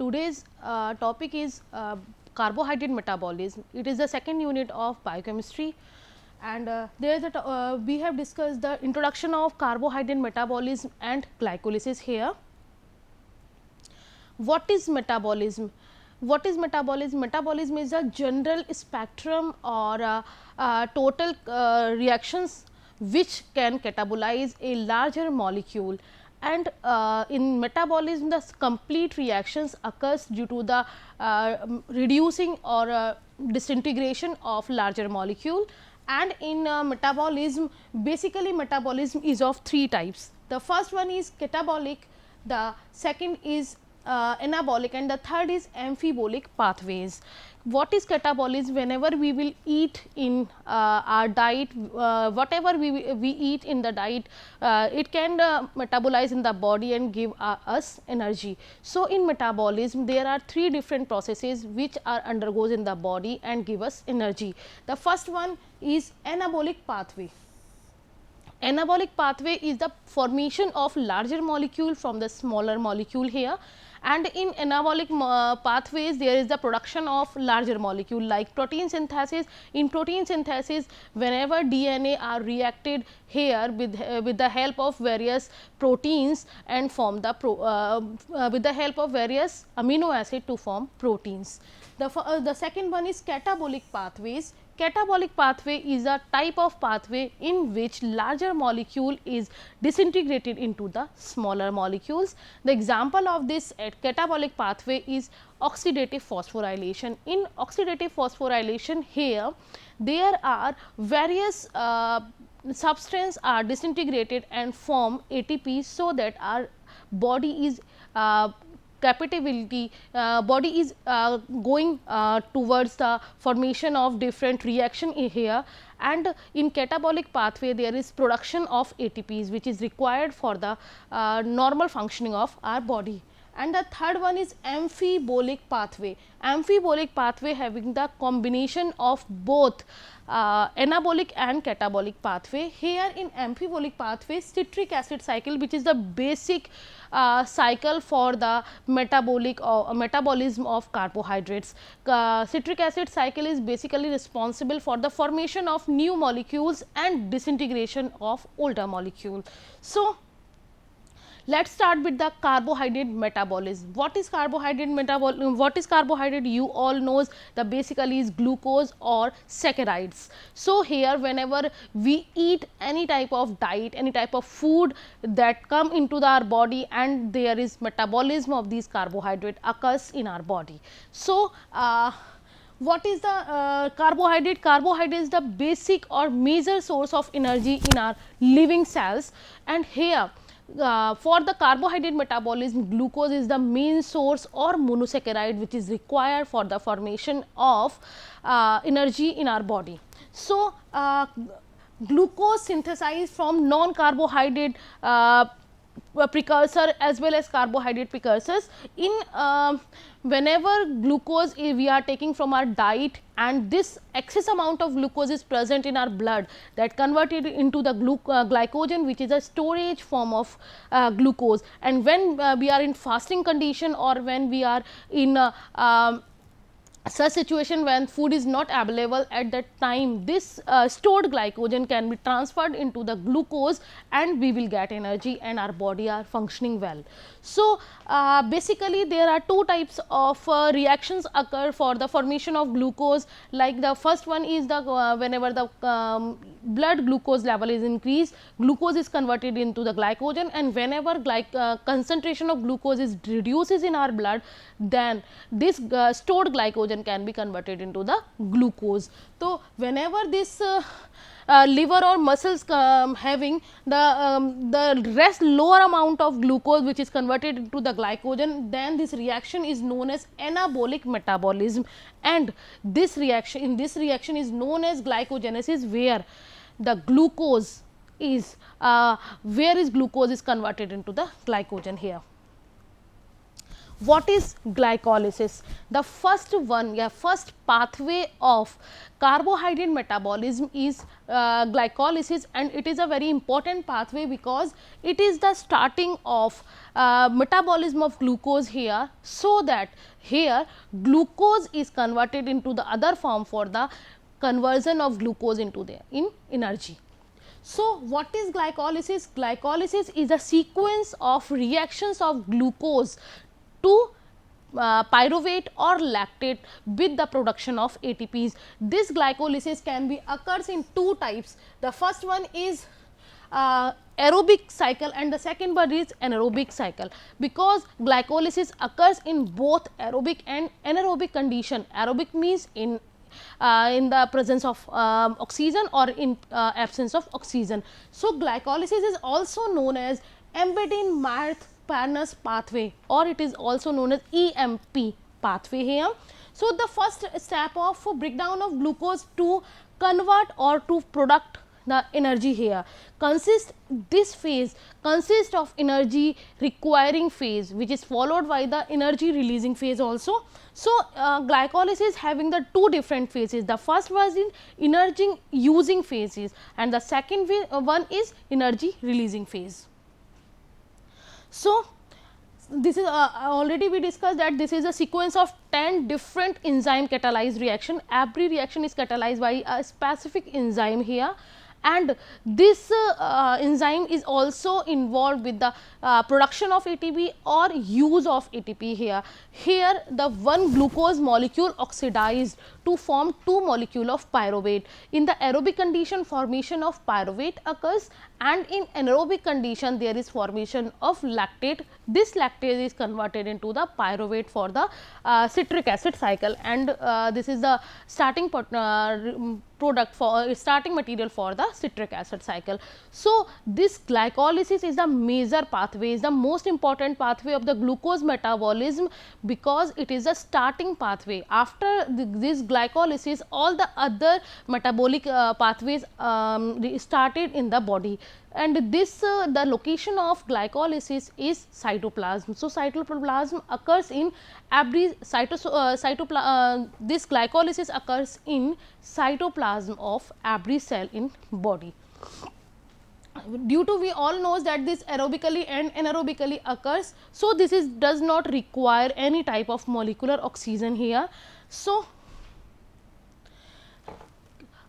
today's topic is carbohydrate metabolism. It is the second unit of biochemistry, and there is we have discussed the introduction of carbohydrate metabolism and glycolysis here. What is metabolism? What is metabolism? Metabolism is a general spectrum or total reactions which can catabolize a larger molecule, and in metabolism the complete reactions occurs due to the reducing or disintegration of larger molecule. And in metabolism, basically metabolism is of three types. The first one is catabolic, the second is anabolic, and the third is amphibolic pathways. What is catabolism? Whenever we will eat in our diet, whatever we eat in the diet, it can metabolize in the body and give us energy. So, in metabolism there are three different processes which are undergoes in the body and give us energy. The first one is anabolic pathway. Anabolic pathway is the formation of larger molecule from the smaller molecule here, and in anabolic pathways there is the production of larger molecule like protein synthesis. In protein synthesis, whenever DNA are reacted here with the help of various proteins and form the with the help of various amino acid to form proteins. The second one is catabolic pathways. Catabolic pathway is a type of pathway in which larger molecule is disintegrated into the smaller molecules. The example of this catabolic pathway is oxidative phosphorylation. In oxidative phosphorylation, here there are various substances are disintegrated and form ATP, so that our body is capability body is going towards the formation of different reaction here, and in catabolic pathway there is production of ATPs which is required for the normal functioning of our body. And the third one is amphibolic pathway. Amphibolic pathway having the combination of both anabolic and catabolic pathway. Here in amphibolic pathway, citric acid cycle, which is the basic cycle for the metabolic or metabolism of carbohydrates. Citric acid cycle is basically responsible for the formation of new molecules and disintegration of older molecule. So, let us start with the carbohydrate metabolism. What is carbohydrate metabolism? What is carbohydrate? You all knows the basically is glucose or saccharides. So, here whenever we eat any type of diet, any type of food that come into our body, and there is metabolism of these carbohydrate occurs in our body. So, what is the carbohydrate? Carbohydrate is the basic or major source of energy in our living cells, and here for the carbohydrate metabolism, glucose is the main source or monosaccharide which is required for the formation of energy in our body. So, glucose synthesized from non-carbohydrate precursor as well as carbohydrate precursors. In whenever glucose we are taking from our diet, and this excess amount of glucose is present in our blood, that converted into the glycogen, which is a storage form of glucose. And when we are in fasting condition, or when we are in such situation when food is not available at that time, this stored glycogen can be transferred into the glucose, and we will get energy and our body are functioning well. So, basically there are two types of reactions occur for the formation of glucose. Like the first one is the whenever the blood glucose level is increased, glucose is converted into the glycogen, and whenever concentration of glucose is reduces in our blood, then this stored glycogen can be converted into the glucose. So, whenever this liver or muscles having the rest lower amount of glucose which is converted into the glycogen, then this reaction is known as anabolic metabolism, and this reaction is known as glycogenesis, where the glucose is glucose is converted into the glycogen here. What is glycolysis? The first one, first pathway of carbohydrate metabolism is glycolysis, and it is a very important pathway because it is the starting of metabolism of glucose here, so that here glucose is converted into the other form for the conversion of glucose into in energy. So, what is glycolysis? Glycolysis is a sequence of reactions of glucose to pyruvate or lactate with the production of ATPs. This glycolysis can be occurs in two types. The first one is aerobic cycle and the second one is anaerobic cycle, because glycolysis occurs in both aerobic and anaerobic condition. Aerobic means in the presence of oxygen or in absence of oxygen. So, glycolysis is also known as Embedin-Myers-Panus pathway, or it is also known as EMP pathway here. So, the first step of breakdown of glucose to convert or to product the energy here this phase consists of energy requiring phase, which is followed by the energy releasing phase also. So, glycolysis having the two different phases. The first was in energy using phases and the second one is energy releasing phase. So, this is already we discussed that this is a sequence of 10 different enzyme catalyzed reaction. Every reaction is catalyzed by a specific enzyme here, and this enzyme is also involved with the production of ATP or use of ATP here. Here the one glucose molecule oxidized to form two molecule of pyruvate. In the aerobic condition, formation of pyruvate occurs, and in anaerobic condition there is formation of lactate. This lactate is converted into the pyruvate for the citric acid cycle, and this is the starting product for starting material for the citric acid cycle. So, this glycolysis is the major pathway, is the most important pathway of the glucose metabolism, because it is a starting pathway. After this glycolysis, all the other metabolic pathways started in the body, and this the location of glycolysis is cytoplasm. So, cytoplasm occurs in every this glycolysis occurs in cytoplasm of every cell in body. Due to we all knows that this aerobically and anaerobically occurs. So, this is does not require any type of molecular oxygen here. So,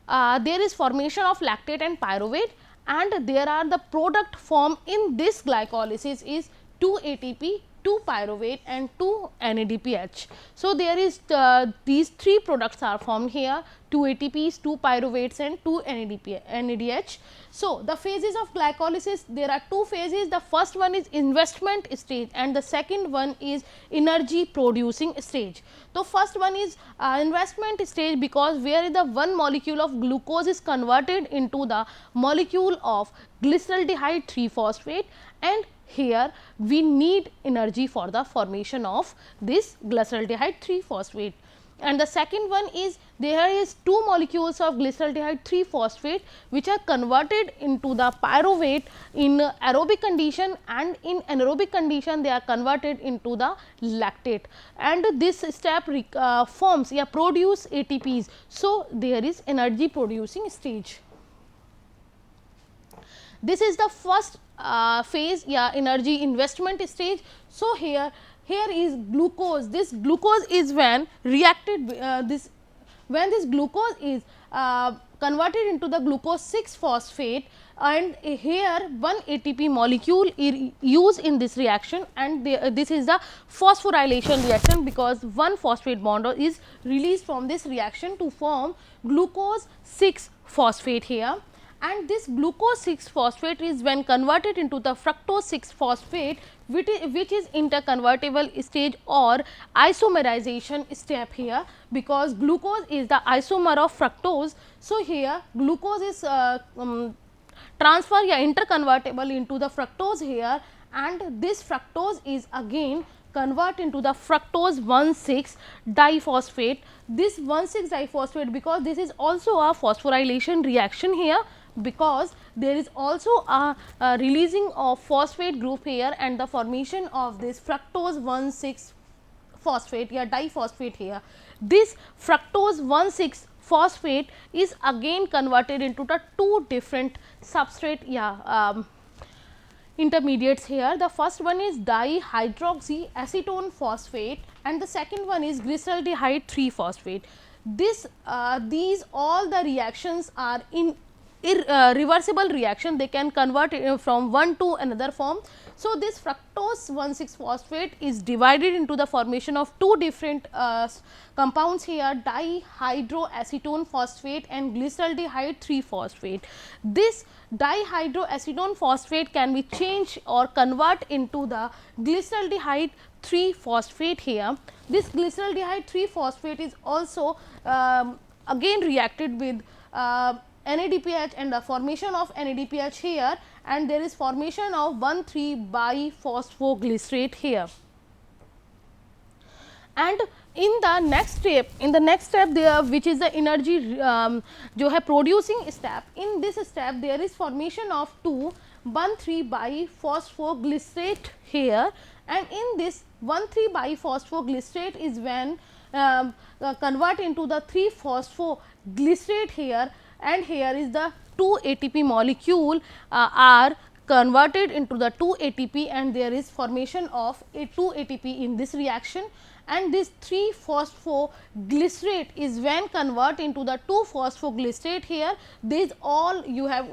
there is formation of lactate and pyruvate, and there are the product formed in this glycolysis is 2 ATP, 2 pyruvate and 2 NADPH. So, there is these three products are formed here, 2 ATPs, 2 pyruvates and 2 NADH. So, the phases of glycolysis, there are two phases. The first one is investment stage and the second one is energy producing stage. So, first one is investment stage, because where the one molecule of glucose is converted into the molecule of glyceraldehyde 3-phosphate, and here we need energy for the formation of this glyceraldehyde 3-phosphate. And the second one is there is two molecules of glyceraldehyde 3-phosphate which are converted into the pyruvate in aerobic condition, and in anaerobic condition they are converted into the lactate, and this step forms produce ATPs. So, there is energy producing stage. This is the first phase, energy investment stage. So, here is glucose. This glucose is when reacted when this glucose is converted into the glucose 6-phosphate, and here one ATP molecule is used in this reaction, and this is the phosphorylation reaction, because one phosphate bond is released from this reaction to form glucose 6-phosphate here. And this glucose 6-phosphate is when converted into the fructose 6-phosphate, which is interconvertible stage or isomerization step here, because glucose is the isomer of fructose. So, here glucose is transfer interconvertible into the fructose here, and this fructose is again convert into the fructose 1,6 diphosphate. This 1,6 diphosphate, because this is also a phosphorylation reaction here, because there is also a releasing of phosphate group here and the formation of this fructose 1,6 phosphate या diphosphate here. This fructose 1,6 phosphate is again converted into the two different substrate intermediates here. The first one is dihydroxyacetone phosphate and the second one is glyceraldehyde 3 phosphate. These all the reactions are in irreversible reaction, they can convert from one to another form. So, this fructose 1,6 phosphate is divided into the formation of two different compounds here, dihydroacetone phosphate and glyceraldehyde 3 phosphate. This dihydroacetone phosphate can be changed or convert into the glyceraldehyde 3 phosphate here. This glyceraldehyde 3 phosphate is also again reacted with NADPH and the formation of NADPH here, and there is formation of 1,3-biphosphoglycerate here. And in the next step there, which is the energy जो है producing step, in this step there is formation of 2,1,3-biphosphoglycerate here, and in this 1,3-biphosphoglycerate is when convert into the 3-phosphoglycerate here, and here is the 2 ATP molecule are converted into the 2 ATP, and there is formation of a 2 ATP in this reaction, and this 3-phosphoglycerate is when convert into the 2-phosphoglycerate here. These all you have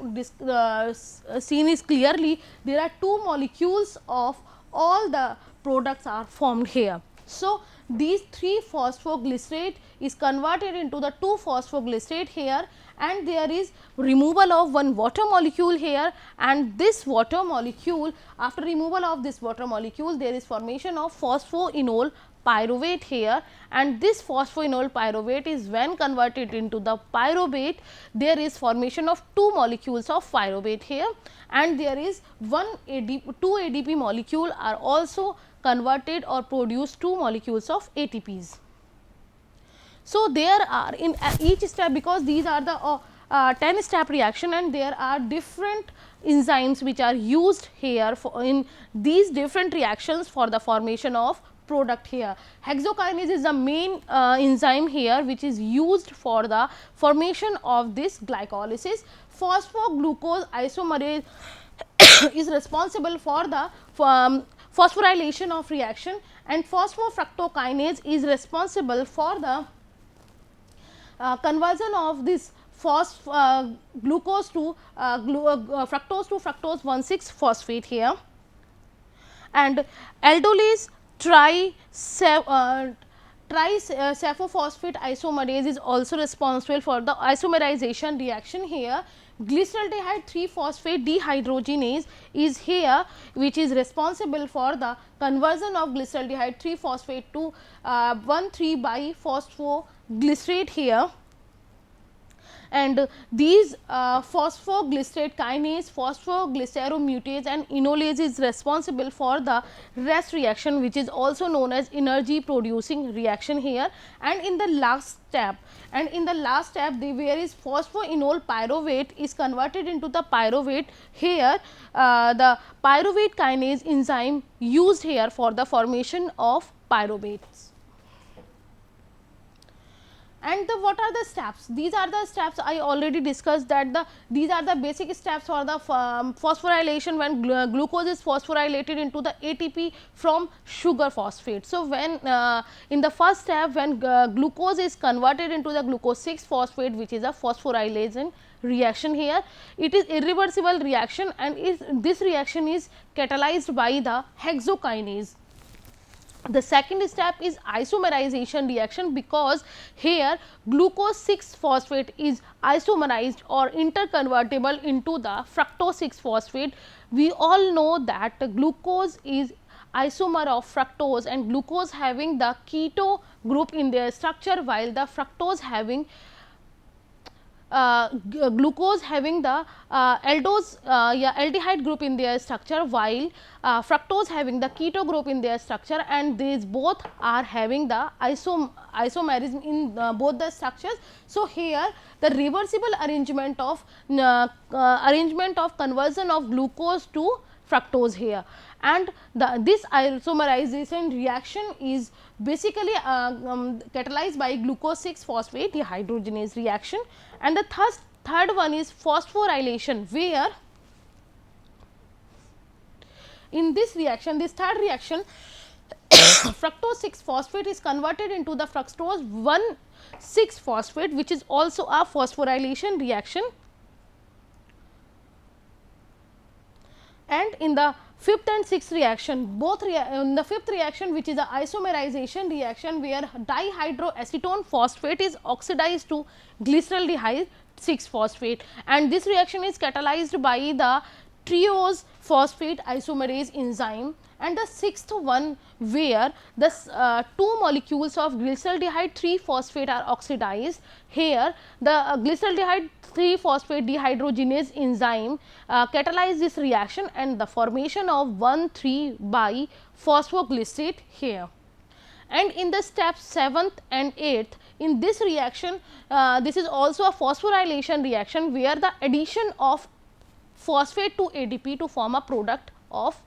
seen is clearly there are 2 molecules of all the products are formed here. So, these 3-phosphoglycerate is converted into the 2-phosphoglycerate here, and there is removal of one water molecule here, and this water molecule, after removal of this water molecule, there is formation of phosphoenol pyruvate here, and this phosphoenol pyruvate is when converted into the pyruvate, there is formation of 2 molecules of pyruvate here, and there is 2 ADP molecule are also converted or produce 2 molecules of ATPs. So, there are in each step, because these are the 10 step reaction, and there are different enzymes which are used here for in these different reactions for the formation of product here. Hexokinase is the main enzyme here which is used for the formation of this glycolysis. Phosphoglucose isomerase is responsible for the phosphorylation of reaction, and phosphofructokinase is responsible for the conversion of this glucose to fructose to fructose 1,6 phosphate here, and aldolase tricephophosphate isomerase is also responsible for the isomerization reaction here. Glyceraldehyde 3 phosphate dehydrogenase is here, which is responsible for the conversion of glyceraldehyde 3 phosphate to 1,3-biphosphoglycerate here, and these phosphoglycerate kinase, phosphoglyceromutase and enolase is responsible for the rest reaction, which is also known as energy producing reaction here. And in the last step, where is phosphoenol pyruvate is converted into the pyruvate here, the pyruvate kinase enzyme used here for the formation of pyruvates. And what are the steps? These are the steps I already discussed, that these are the basic steps for the phosphorylation when glucose is phosphorylated into the ATP from sugar phosphate. So, when in the first step, when glucose is converted into the glucose 6 phosphate, which is a phosphorylation reaction here, it is irreversible reaction, and this reaction is catalyzed by the hexokinase. The second step is isomerization reaction, because here glucose 6 phosphate is isomerized or interconvertible into the fructose 6 phosphate. We all know that glucose is isomer of fructose, and glucose having the keto group in their structure, while the fructose having glucose having the aldehyde group in their structure, while fructose having the keto group in their structure, and these both are having the isomerism in both the structures. So, here the reversible arrangement of conversion of glucose to fructose here, and this isomerization reaction is basically catalyzed by glucose 6 phosphate dehydrogenase reaction. And the third one is phosphorylation, where in this reaction, this third reaction, fructose 6 phosphate is converted into the fructose 1 6 phosphate, which is also a phosphorylation reaction. And in the fifth and sixth reaction, both in the fifth reaction, which is the isomerization reaction, where dihydroacetone phosphate is oxidized to glyceraldehyde 6 phosphate, and this reaction is catalyzed by the triose phosphate isomerase enzyme. And the sixth one, where the two molecules of glyceraldehyde 3 phosphate are oxidized. Here the glyceraldehyde 3 phosphate dehydrogenase enzyme catalyze this reaction and the formation of 1,3 by phosphoglycerate here. And in the step 7th and 8th, in this reaction, this is also a phosphorylation reaction, where the addition of phosphate to ADP to form a product of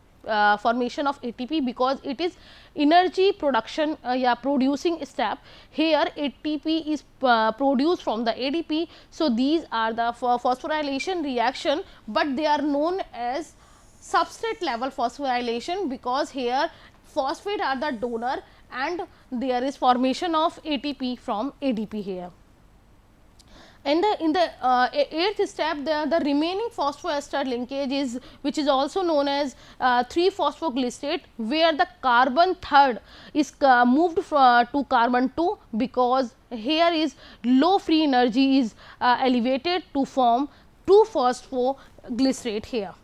formation of ATP, because it is energy production producing step. Here ATP is produced from the ADP. So, these are the phosphorylation reaction, but they are known as substrate level phosphorylation, because here phosphate are the donor and there is formation of ATP from ADP here. And in the eighth step, the remaining phosphoester linkage is, which is also known as 3 phosphoglycerate, where the carbon third is moved to carbon 2, because here is low free energy is elevated to form 2 phosphoglycerate here.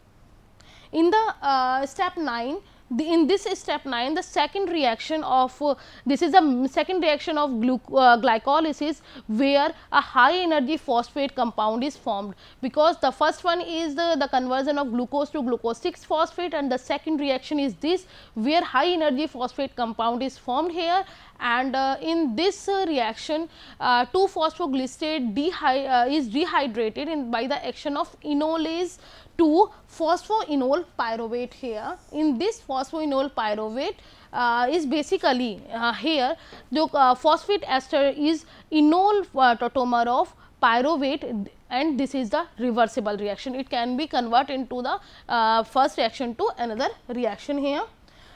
In the step 9, in this step 9, the second reaction of this is the second reaction of glycolysis, where a high energy phosphate compound is formed, because the first one is the conversion of glucose to glucose 6 phosphate, and the second reaction is this, where high energy phosphate compound is formed here. And in this reaction, 2 phosphoglycerate is dehydrated by the action of enolase to phosphoenol pyruvate here. In this phosphoenol pyruvate is basically here the phosphate ester is enol tautomer of pyruvate, and this is the reversible reaction. It can be converted into the first reaction to another reaction here.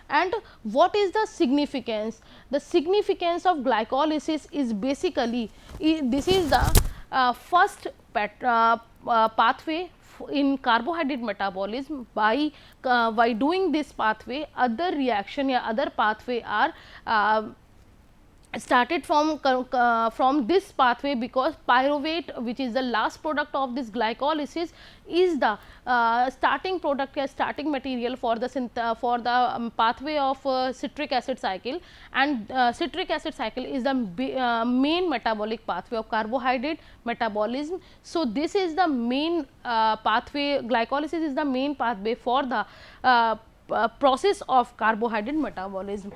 And what is the significance? The significance of glycolysis is basically, this is the first pathway in carbohydrate metabolism. By doing this pathway, other reaction or other pathway are started from this pathway, because pyruvate, which is the last product of this glycolysis, is the starting product or starting material for the pathway of citric acid cycle. And citric acid cycle is the main metabolic pathway of carbohydrate metabolism. So, this is the main pathway, glycolysis is the main pathway for the process of carbohydrate metabolism.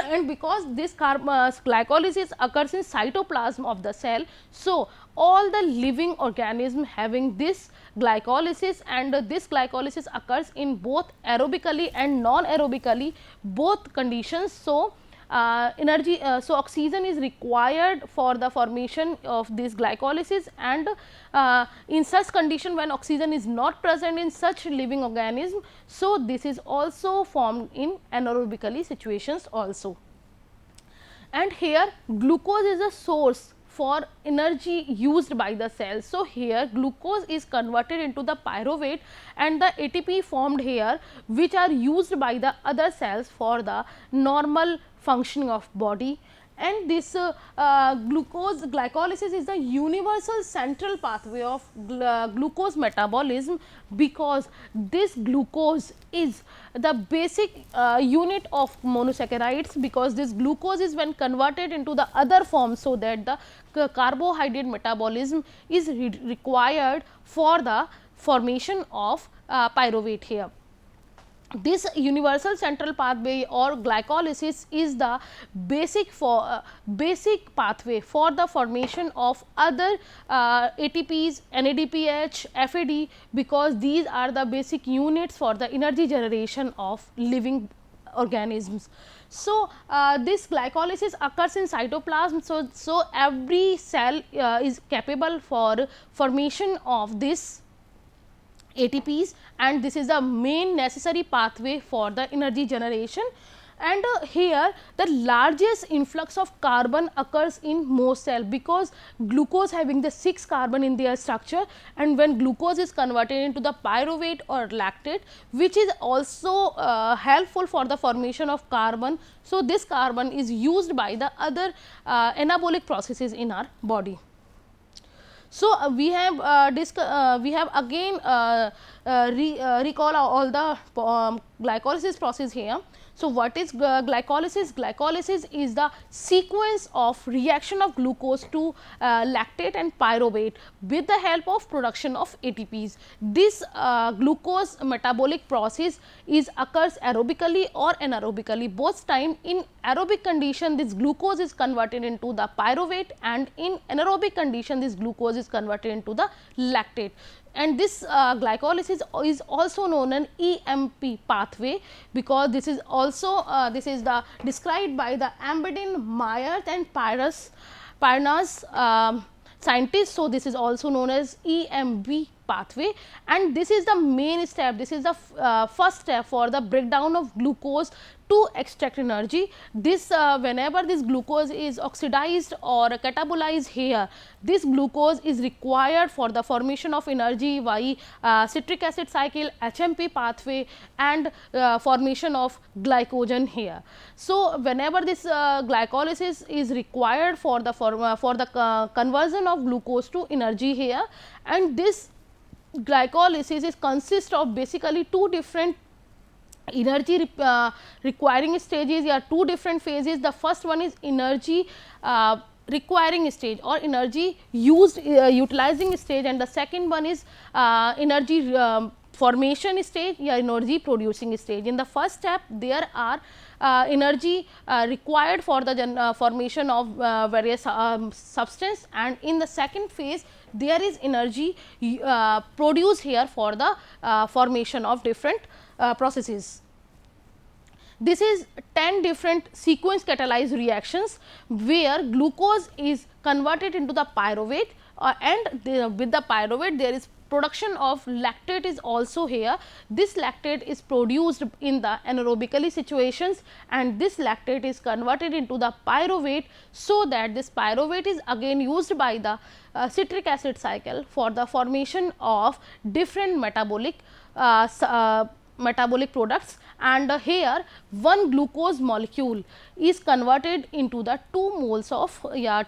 And because this glycolysis occurs in cytoplasm of the cell, so all the living organism having this glycolysis, and this glycolysis occurs in both aerobically and non-aerobically, both conditions. So, so oxygen is required for the formation of this glycolysis, and in such condition, when oxygen is not present in such living organism, so this is also formed in anaerobically situations also. And here glucose is a source for energy used by the cell. So, here glucose is converted into the pyruvate, and the ATP formed here, which are used by the other cells for the normal functioning of body. And this glycolysis is the universal central pathway of glucose metabolism, because this glucose is the basic unit of monosaccharides, because this glucose is when converted into the other form, so that the carbohydrate metabolism is required for the formation of pyruvate here. this universal central pathway or glycolysis is the basic pathway for the formation of other ATPs, NADPH, FAD, because these are the basic units for the energy generation of living organisms. So, this glycolysis occurs in cytoplasm. So every cell is capable for formation of this ATPs, and this is the main necessary pathway for the energy generation. And here the largest influx of carbon occurs in most cell, because glucose having the 6 carbon in their structure, and when glucose is converted into the pyruvate or lactate, which is also helpful for the formation of carbon. So, this carbon is used by the other anabolic processes in our body. So, we have again recall all the glycolysis process here. So, what is glycolysis? Glycolysis is the sequence of reaction of glucose to lactate and pyruvate with the help of production of ATPs. This glucose metabolic process occurs aerobically or anaerobically. Both time, in aerobic condition this glucose is converted into the pyruvate, and in anaerobic condition this glucose is converted into the lactate. And this glycolysis is also known as EMP pathway, because this is also described by the Ambedin, Myers and Parnas scientists. So, this is also known as EMB pathway, and this is the main step. This is the first step for the breakdown of glucose to extract energy. This whenever this glucose is oxidized or catabolized here, this glucose is required for the formation of energy by citric acid cycle, HMP pathway, and formation of glycogen here. So, whenever this glycolysis is required for the conversion of glucose to energy here, and this glycolysis is consist of basically two different energy requiring stages, or two different phases. The first one is energy requiring stage or energy used utilizing stage, and the second one is energy formation stage or energy producing stage. In the first step, there are energy required for the formation of various substance, and in the second phase there is energy produced here for the formation of different processes. This is 10 different sequence catalyzed reactions where glucose is converted into the pyruvate, and with the pyruvate there is production of lactate is also here. This lactate is produced in the anaerobically situations, and this lactate is converted into the pyruvate, so that this pyruvate is again used by the citric acid cycle for the formation of different metabolic products. And here one glucose molecule is converted into the 2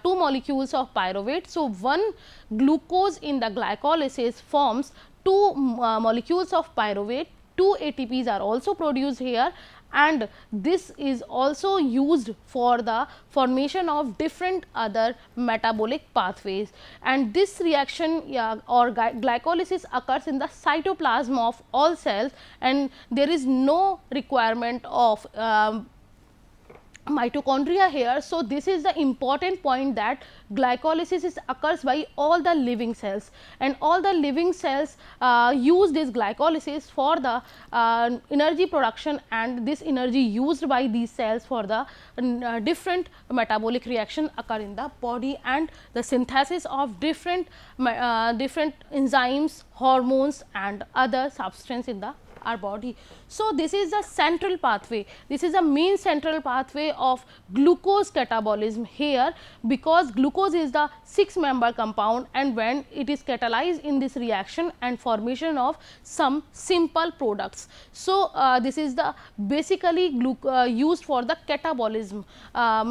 molecules of pyruvate. So, one glucose in the glycolysis forms 2 molecules of pyruvate, 2 ATPs are also produced here, and this is also used for the formation of different other metabolic pathways. And this reaction or glycolysis occurs in the cytoplasm of all cells, and there is no requirement of mitochondria here. So, this is the important point, that glycolysis occurs by all the living cells, and all the living cells use this glycolysis for the energy production, and this energy used by these cells for the different metabolic reaction occur in the body, and the synthesis of different enzymes, hormones and other substance in the our body. So, this is the central pathway, this is the main central pathway of glucose catabolism here, because glucose is the 6 member compound, and when it is catalyzed in this reaction and formation of some simple products. So, this is the basically used for the catabolism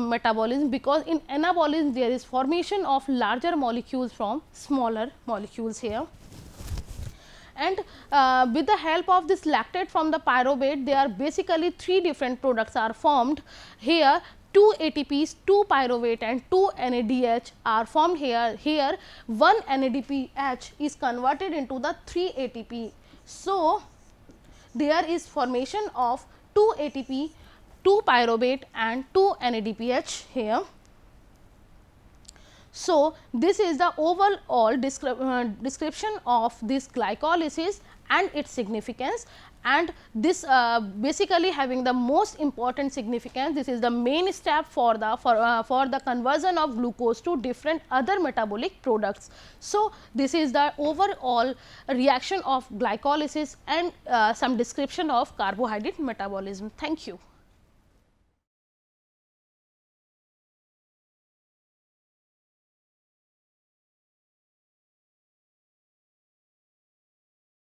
metabolism, because in anabolism there is formation of larger molecules from smaller molecules here. And with the help of this lactate from the pyruvate, there are basically 3 different products are formed here. 2 ATPs, 2 pyruvate and 2 NADH are formed here. Here 1 NADPH is converted into the 3 ATP. So, there is formation of 2 ATP, 2 pyruvate and 2 NADPH here. So, this is the overall description of this glycolysis and its significance, and this basically having the most important significance. This is the main step for the conversion of glucose to different other metabolic products. So, this is the overall reaction of glycolysis and some description of carbohydrate metabolism. Thank you.